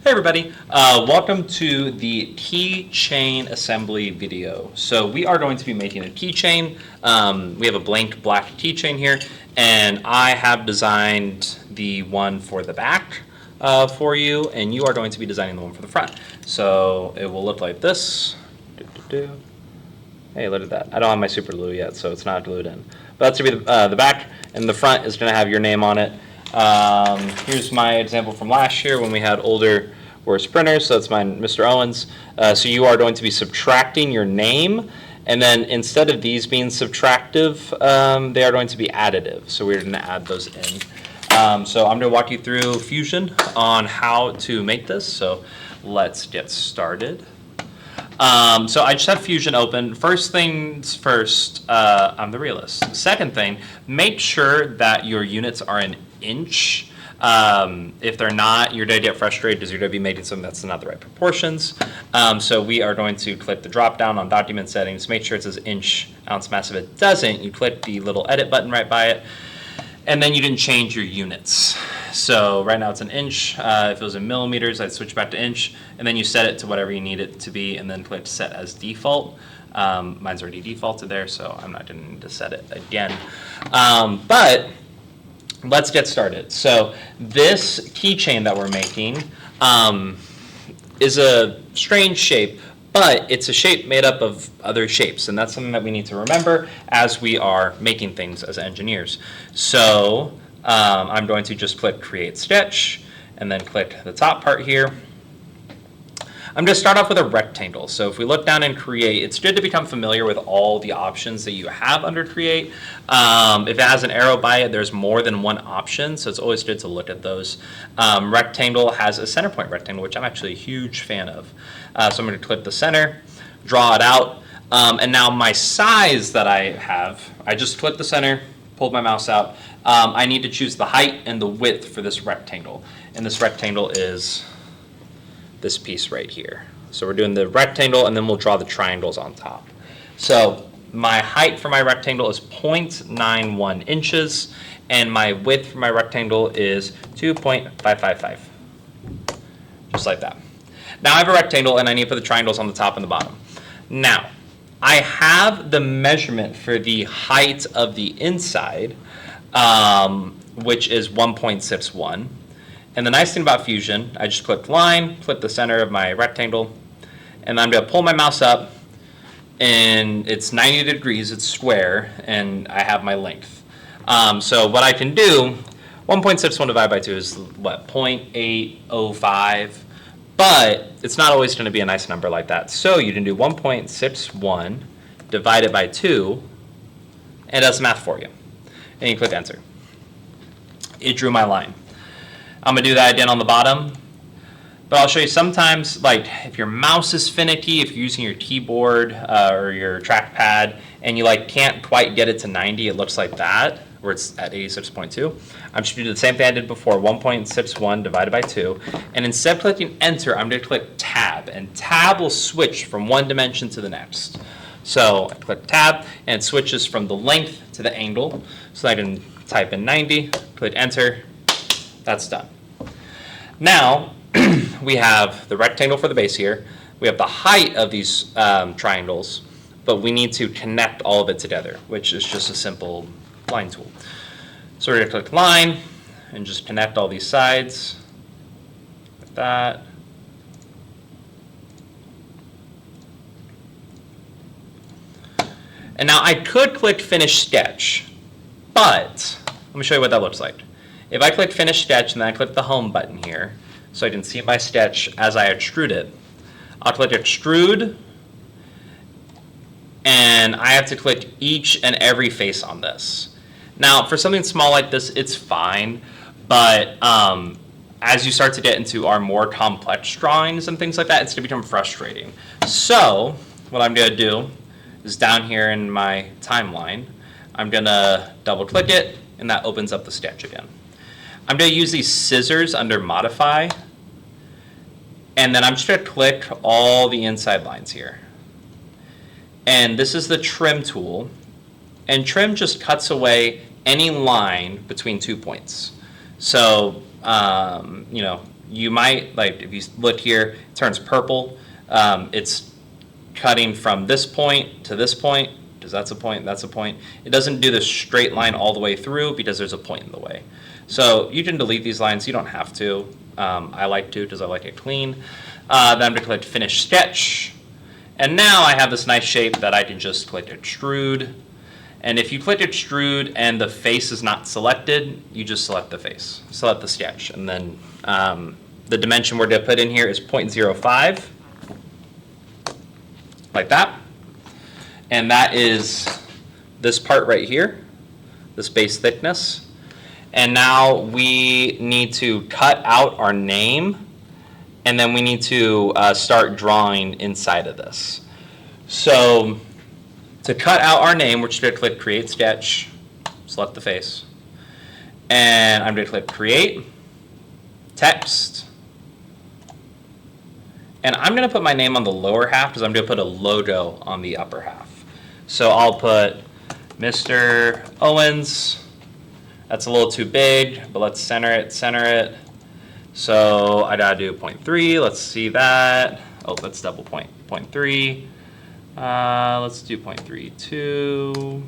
Hey everybody, welcome to the keychain assembly video. So we are going to be making a keychain. We have a blank black keychain here, and I have designed the one for the back for you, and you are going to be designing the one for the front. So it will look like this. Hey, look at that. I don't have my super glue yet, so it's not glued in. But that's going to be the back, and the front is going to have your name on it. Here's my example from last year when we had older worse printers, so that's mine, Mr. Owens. So you are going to be subtracting your name, and then instead of these being subtractive, they are going to be additive. So we're going to add those in. So I'm going to walk you through Fusion on how to make this. So let's get started. So I just have Fusion open. First things first, I'm the realist. Second thing, make sure that your units are an inch. If they're not, you're going to get frustrated because you're going to be making something that's not the right proportions. So we are going to click the drop down on document settings, make sure it says inch ounce mass. If it doesn't, you click the little edit button right by it, and then you didn't change your units. So right now it's an inch. If it was in millimeters, I'd switch back to inch, and then you set it to whatever you need it to be, and then click set as default. Mine's already defaulted there, so I'm not going to need to set it again. But let's get started. So this keychain that we're making is a strange shape, but it's a shape made up of other shapes, and that's something that we need to remember as we are making things as engineers. So I'm going to just click Create Sketch, and then click the top part here. I'm going to start off with a rectangle. So if we look down in Create, it's good to become familiar with all the options that you have under Create. If it has an arrow by it, there's more than one option, so it's always good to look at those. Rectangle has a center point rectangle, which I'm actually a huge fan of. So I'm going to click the center, draw it out, and now my size that I have, I just clicked the center, pulled my mouse out. I need to choose the height and the width for this rectangle, and this rectangle is this piece right here. So we're doing the rectangle, and then we'll draw the triangles on top. So my height for my rectangle is 0.91 inches, and my width for my rectangle is 2.555, just like that. Now I have a rectangle, and I need to put the triangles on the top and the bottom. Now, I have the measurement for the height of the inside, which is 1.61. And the nice thing about Fusion, I just click line, click the center of my rectangle, and I'm going to pull my mouse up, and it's 90 degrees, it's square, and I have my length. So what I can do, 1.61 divided by 2 is what, 0.805, but it's not always going to be a nice number like that. So you can do 1.61 divided by 2, and it does math for you. And you click enter. It drew my line. I'm going to do that again on the bottom, but I'll show you sometimes, like if your mouse is finicky, if you're using your keyboard or your trackpad and you can't quite get it to 90, it looks like that, where it's at 86.2. I'm just going to do the same thing I did before, 1.61 divided by 2, and instead of clicking enter, I'm going to click tab, and tab will switch from one dimension to the next. So I click tab, and it switches from the length to the angle, so I can type in 90, click enter. That's done. Now, we have the rectangle for the base here. We have the height of these triangles, but we need to connect all of it together, which is just a simple line tool. So we're going to click line and just connect all these sides like that. And now I could click Finish Sketch, but let me show you what that looks like. If I click Finish Sketch and then I click the Home button here, so I can see my sketch as I extrude it, I'll click Extrude, and I have to click each and every face on this. Now, for something small like this, it's fine, but as you start to get into our more complex drawings and things like that, it's going to become frustrating. So what I'm going to do is down here in my timeline, I'm going to double click it, and that opens up the sketch again. I'm going to use these scissors under Modify, and then I'm just going to click all the inside lines here. And this is the Trim tool, and Trim just cuts away any line between 2 points. So you might, like if you look here, it turns purple. It's cutting from this point to this point, because that's a point, that's a point. It doesn't do the straight line all the way through because there's a point in the way. So you can delete these lines, you don't have to. I like to because I like it clean. Then I'm going to click Finish Sketch. And now I have this nice shape that I can just click Extrude. And if you click Extrude and the face is not selected, you just select the face, select the sketch. And then the dimension we're going to put in here is 0.05, like that. And that is this part right here, this base thickness. And now we need to cut out our name, and then we need to start drawing inside of this. So to cut out our name, we're just going to click Create Sketch, select the face, and I'm going to click Create, Text, and I'm going to put my name on the lower half because I'm going to put a logo on the upper half. So I'll put Mr. Owens. That's a little too big, but let's center it, center it. So I gotta do 0.3, let's see that. Oh, let's double 0.3. Let's do 0.32.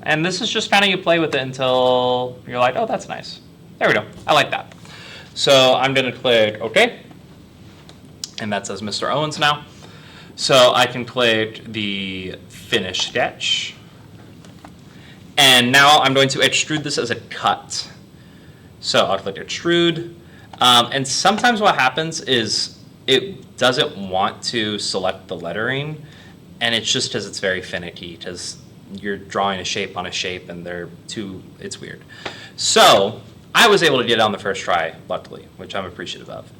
And this is just kind of you play with it until you're like, oh, that's nice. There we go, I like that. So I'm gonna click OK. And that says Mr. Owens now. So I can click the Finish Sketch. And now I'm going to extrude this as a cut. So I'll click Extrude. And sometimes what happens is it doesn't want to select the lettering, and it's just because it's very finicky, because you're drawing a shape on a shape and it's weird. So I was able to get it on the first try, luckily, which I'm appreciative of.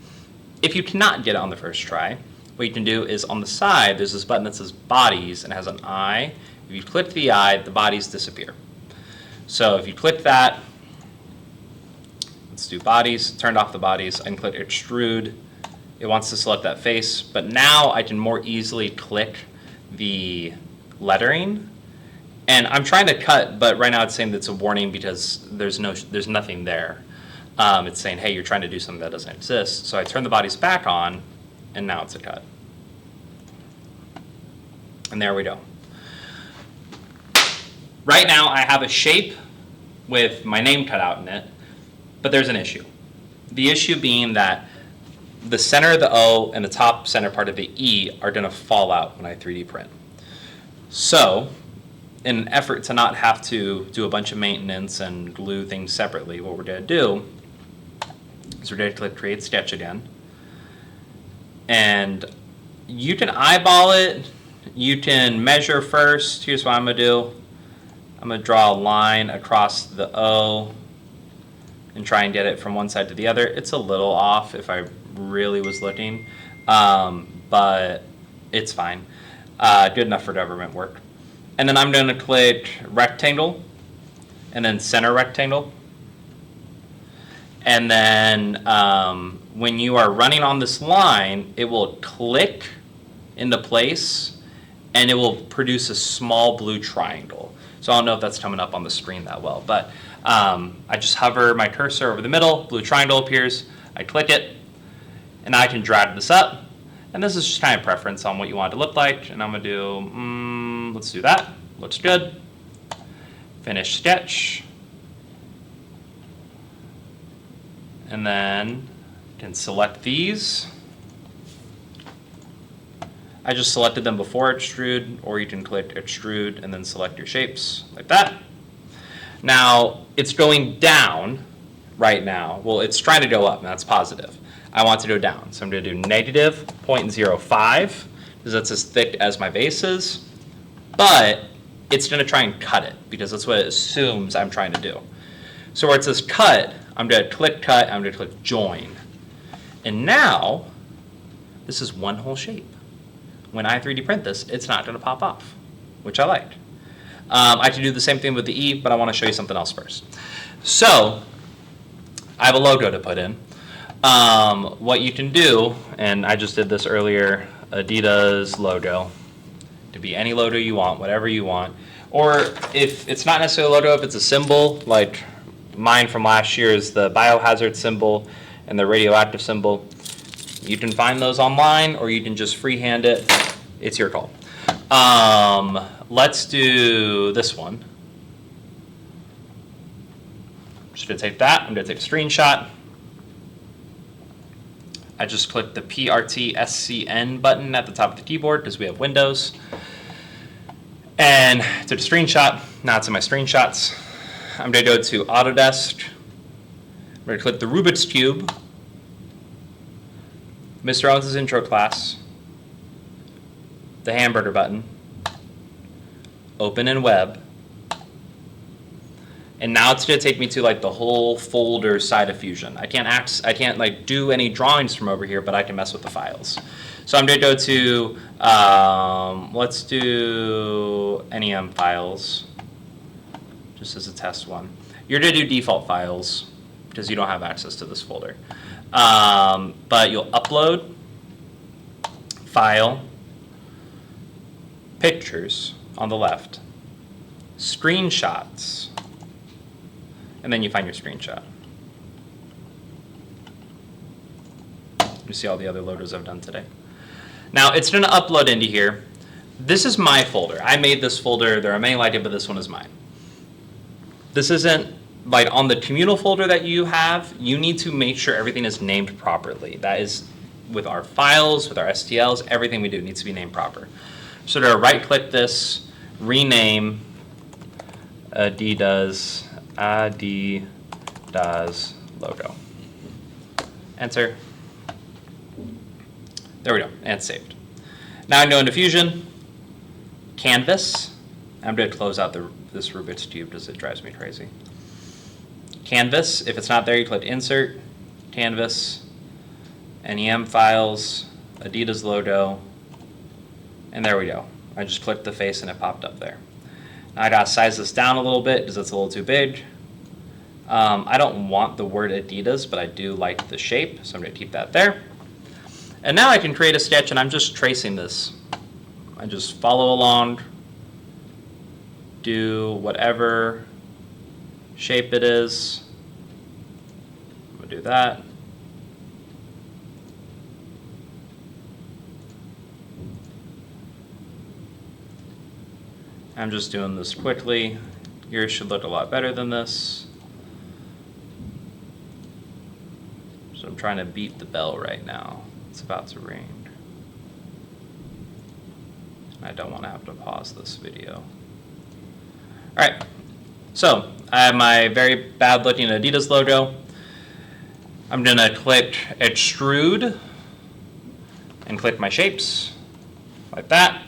If you cannot get it on the first try, what you can do is on the side, there's this button that says Bodies and has an eye. If you click the eye, the bodies disappear. So if you click that, let's do bodies, turned off the bodies, I can click Extrude. It wants to select that face, but now I can more easily click the lettering. And I'm trying to cut, but right now it's saying that it's a warning because there's nothing there. It's saying, hey, you're trying to do something that doesn't exist. So I turn the bodies back on, and now it's a cut. And there we go. Right now I have a shape with my name cut out in it, but there's an issue. The issue being that the center of the O and the top center part of the E are going to fall out when I 3D print. So in an effort to not have to do a bunch of maintenance and glue things separately, what we're going to do is we're going to click Create Sketch again. And you can eyeball it, you can measure first. Here's what I'm going to do. I'm going to draw a line across the O and try and get it from one side to the other. It's a little off if I really was looking, but it's fine. Good enough for government work. And then I'm going to click Rectangle and then Center Rectangle. And then when you are running on this line, it will click into place and it will produce a small blue triangle. So I don't know if that's coming up on the screen that well, but I just hover my cursor over the middle, blue triangle appears, I click it, and I can drag this up. And this is just kind of preference on what you want it to look like. And I'm going to do, let's do that. Looks good. Finish sketch. And then you can select these. I just selected them before extrude, or you can click extrude and then select your shapes like that. Now it's going down right now. Well, it's trying to go up, and that's positive. I want to go down, so I'm going to do negative 0.05 because that's as thick as my base is, but it's going to try and cut it because that's what it assumes I'm trying to do. So where it says cut, I'm going to click cut, I'm going to click join. And now this is one whole shape. When I 3D print this, it's not going to pop off, which I like. I can do the same thing with the E, but I want to show you something else first. So I have a logo to put in. What you can do, and I just did this earlier, Adidas logo. It could be any logo you want, whatever you want. Or if it's not necessarily a logo, if it's a symbol, like mine from last year is the biohazard symbol, and the radioactive symbol. You can find those online, or you can just freehand it. It's your call. Let's do this one. I'm just gonna take that. I'm gonna take a screenshot. I just clicked the PRT SCN button at the top of the keyboard because we have Windows. And took a screenshot. Now it's in my screenshots. I'm gonna go to Autodesk. I'm gonna click the Rubik's Cube, Mr. Owens' intro class, the hamburger button, open in web, and now it's gonna take me to like the whole folder side of Fusion. I can't like do any drawings from over here, but I can mess with the files. So I'm gonna go to, let's do NEM files, just as a test one. You're gonna do default files because you don't have access to this folder. But you'll upload, file, pictures on the left, screenshots, and then you find your screenshot. You see all the other loaders I've done today. Now it's going to upload into here. This is my folder. I made this folder. There are many like it, but this one is mine. This isn't like on the communal folder that you have. You need to make sure everything is named properly. That is with our files, with our STLs, everything we do needs to be named proper. So to right click this, rename Adidas logo. Enter. There we go, and it's saved. Now I go into Fusion, Canvas. I'm going to close out this Rubik's Cube because it drives me crazy. Canvas, if it's not there, you click Insert, Canvas, NEM files, Adidas logo, and there we go. I just clicked the face and it popped up there. Now I got to size this down a little bit because it's a little too big. I don't want the word Adidas, but I do like the shape, so I'm going to keep that there. And now I can create a sketch, and I'm just tracing this. I just follow along, do whatever shape it is. I'm going to do that. I'm just doing this quickly. Yours should look a lot better than this. So I'm trying to beat the bell right now. It's about to ring. I don't want to have to pause this video. All right, so I have my very bad looking Adidas logo. I'm gonna click extrude and click my shapes like that.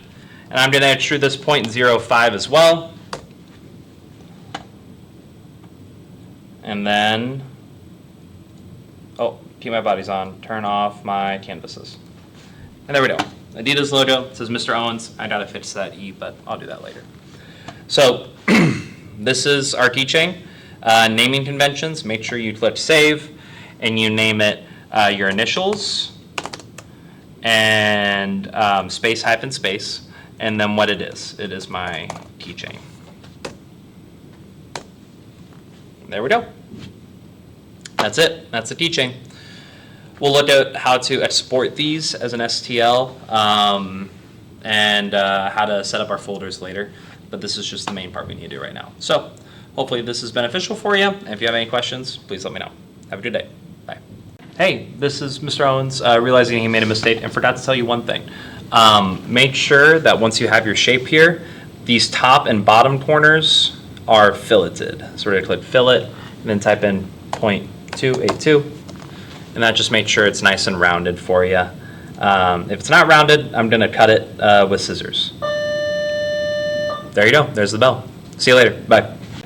And I'm gonna extrude this 0.05 as well. And then, oh, keep my bodies on, turn off my canvases. And there we go. Adidas logo, it says Mr. Owens. I gotta fix that E, but I'll do that later. So this is our keychain. Naming conventions, make sure you click save and you name it your initials and space hyphen space, and then what it is. It is my keychain. There we go. That's it. That's the keychain. We'll look at how to export these as an STL and how to set up our folders later. But this is just the main part we need to do right now. So hopefully this is beneficial for you. And if you have any questions, please let me know. Have a good day. Bye. Hey, this is Mr. Owens, realizing he made a mistake and forgot to tell you one thing. Make sure that once you have your shape here, these top and bottom corners are filleted. So we're going to click fillet and then type in 0.282. And that just makes sure it's nice and rounded for you. If it's not rounded, I'm going to cut it with scissors. There you go. There's the bell. See you later. Bye.